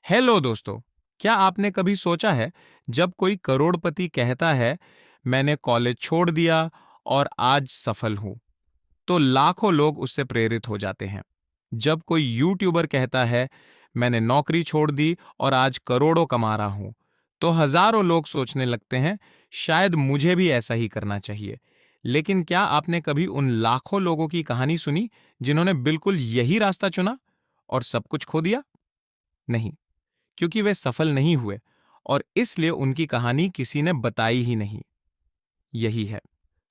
Hello दोस्तों। क्या आपने कभी सोचा है, जब कोई करोड़पति कहता है मैंने कॉलेज छोड़ दिया और आज सफल हूं, तो लाखों लोग उससे प्रेरित हो जाते हैं। जब कोई यूट्यूबर कहता है मैंने नौकरी छोड़ दी और आज करोड़ों कमा रहा हूं, तो हजारों लोग सोचने लगते हैं शायद मुझे भी ऐसा ही करना चाहिए। लेकिन क्या आपने कभी उन लाखों लोगों की कहानी सुनी जिन्होंने बिल्कुल यही रास्ता चुना और सब कुछ खो दिया? नहीं, क्योंकि वे सफल नहीं हुए और इसलिए उनकी कहानी किसी ने बताई ही नहीं। यही है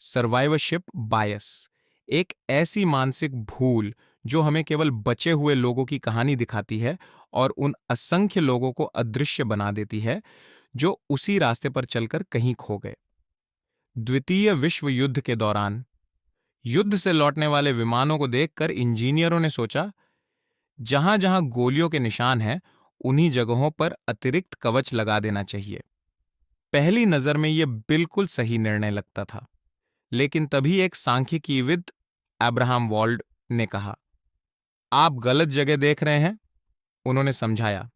सर्वाइवरशिप बायस, एक ऐसी मानसिक भूल जो हमें केवल बचे हुए लोगों की कहानी दिखाती है और उन असंख्य लोगों को अदृश्य बना देती है जो उसी रास्ते पर चलकर कहीं खो गए। द्वितीय विश्व युद्ध के दौरान युद्ध से लौटने वाले विमानों को देखकर इंजीनियरों ने सोचा, जहां जहां गोलियों के निशान हैं, उन्हीं जगहों पर अतिरिक्त कवच लगा देना चाहिए। पहली नजर में यह बिल्कुल सही निर्णय लगता था, लेकिन तभी एक सांख्यिकीविद अब्राहम वॉल्ड ने कहा, आप गलत जगह देख रहे हैं। उन्होंने समझाया,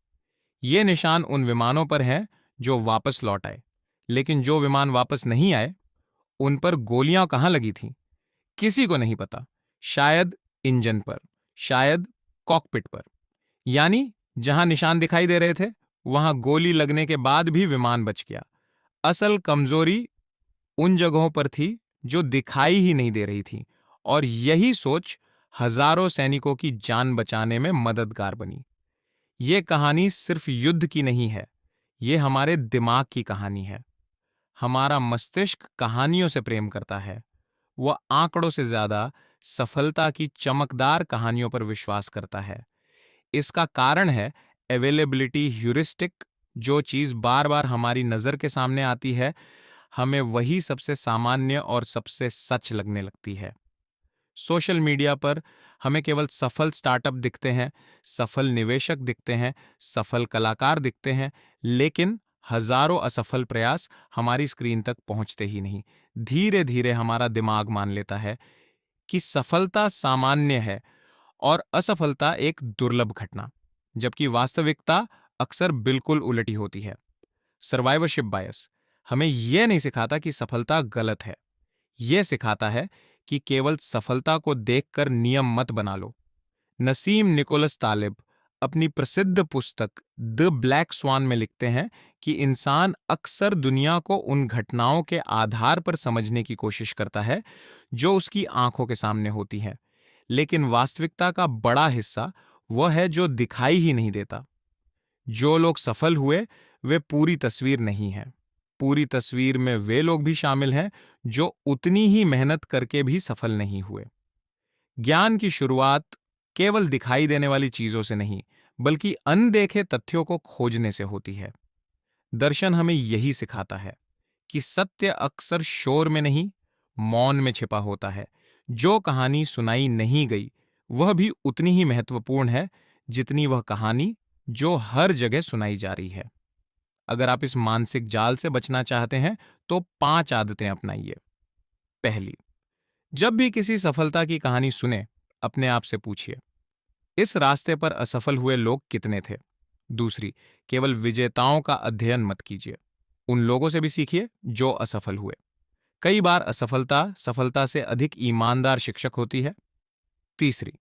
ये निशान उन विमानों पर हैं जो वापस लौट आए, लेकिन जो विमान वापस नहीं आए, उन पर गोलियां कहां लगी थीं, किसी को नहीं पता। शायद इंजन पर, शायद कॉकपिट पर। यानी जहां निशान दिखाई दे रहे थे, वहां गोली लगने के बाद भी विमान बच गया। असल कमजोरी उन जगहों पर थी जो दिखाई ही नहीं दे रही थी, और यही सोच हजारों सैनिकों की जान बचाने में मददगार बनी। यह कहानी सिर्फ युद्ध की नहीं है, यह हमारे दिमाग की कहानी है। हमारा मस्तिष्क कहानियों से प्रेम करता है। वह आंकड़ों से ज्यादा सफलता की चमकदार कहानियों पर विश्वास करता है। इसका कारण है अवेलेबिलिटी ह्यूरिस्टिक। जो चीज बार बार हमारी नजर के सामने आती है, हमें वही सबसे सामान्य और सबसे सच लगने लगती है। सोशल मीडिया पर हमें केवल सफल स्टार्टअप दिखते हैं, सफल निवेशक दिखते हैं, सफल कलाकार दिखते हैं, लेकिन हजारों असफल प्रयास हमारी स्क्रीन तक पहुंचते ही नहीं। धीरे धीरे हमारा दिमाग मान लेता है कि सफलता सामान्य है और असफलता एक दुर्लभ घटना, जबकि वास्तविकता अक्सर बिल्कुल उलटी होती है। सर्वाइवरशिप बायस हमें यह नहीं सिखाता कि सफलता गलत है, यह सिखाता है कि केवल सफलता को देखकर नियम मत बना लो। नसीम निकोलस तालिब अपनी प्रसिद्ध पुस्तक द ब्लैक स्वान में लिखते हैं कि इंसान अक्सर दुनिया को उन घटनाओं के आधार पर समझने की कोशिश करता है जो उसकी आंखों के सामने होती हैं, लेकिन वास्तविकता का बड़ा हिस्सा वह है जो दिखाई ही नहीं देता। जो लोग सफल हुए, वे पूरी तस्वीर नहीं है। पूरी तस्वीर में वे लोग भी शामिल हैं जो उतनी ही मेहनत करके भी सफल नहीं हुए। ज्ञान की शुरुआत केवल दिखाई देने वाली चीजों से नहीं, बल्कि अनदेखे तथ्यों को खोजने से होती है। दर्शन हमें यही सिखाता है कि सत्य अक्सर शोर में नहीं, मौन में छिपा होता है। जो कहानी सुनाई नहीं गई, वह भी उतनी ही महत्वपूर्ण है जितनी वह कहानी जो हर जगह सुनाई जा रही है। अगर आप इस मानसिक जाल से बचना चाहते हैं, तो 5 आदतें अपनाइए। पहली, जब भी किसी सफलता की कहानी सुने, अपने आप से पूछिए, इस रास्ते पर असफल हुए लोग कितने थे? दूसरी, केवल विजेताओं का अध्ययन मत कीजिए, उन लोगों से भी सीखिए जो असफल हुए। कई बार असफलता सफलता से अधिक ईमानदार शिक्षक होती है। तीसरी,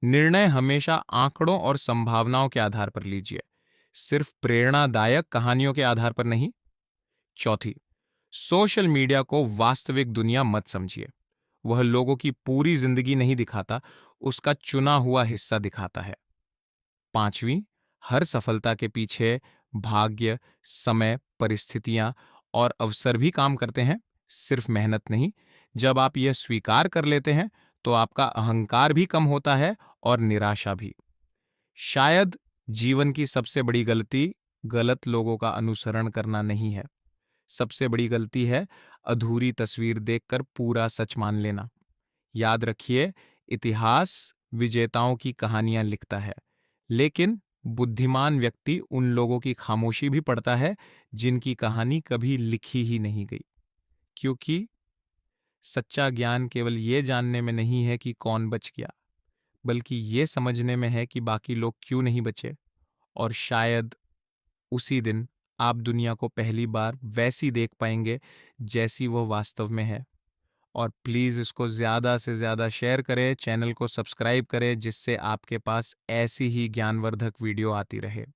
निर्णय हमेशा आंकड़ों और संभावनाओं के आधार पर लीजिए, सिर्फ प्रेरणादायक कहानियों के आधार पर नहीं। चौथी, सोशल मीडिया को वास्तविक दुनिया मत समझिए। वह लोगों की पूरी जिंदगी नहीं दिखाता, उसका चुना हुआ हिस्सा दिखाता है। पांचवी, हर सफलता के पीछे भाग्य, समय, परिस्थितियां और अवसर भी काम करते हैं, सिर्फ मेहनत नहीं। जब आप यह स्वीकार कर लेते हैं, तो आपका अहंकार भी कम होता है और निराशा भी। शायद जीवन की सबसे बड़ी गलती गलत लोगों का अनुसरण करना नहीं है। सबसे बड़ी गलती है अधूरी तस्वीर देखकर पूरा सच मान लेना। याद रखिए, इतिहास विजेताओं की कहानियां लिखता है, लेकिन बुद्धिमान व्यक्ति उन लोगों की खामोशी भी पढ़ता है जिनकी कहानी कभी लिखी ही नहीं गई। क्योंकि सच्चा ज्ञान केवल ये जानने में नहीं है कि कौन बच गया, बल्कि ये समझने में है कि बाकी लोग क्यों नहीं बचे, और शायद उसी दिन आप दुनिया को पहली बार वैसी देख पाएंगे जैसी वो वास्तव में है। और प्लीज़ इसको ज़्यादा से ज़्यादा शेयर करें, चैनल को सब्सक्राइब करें, जिससे आपके पास ऐसी ही ज्ञानवर्धक वीडियो आती रहे।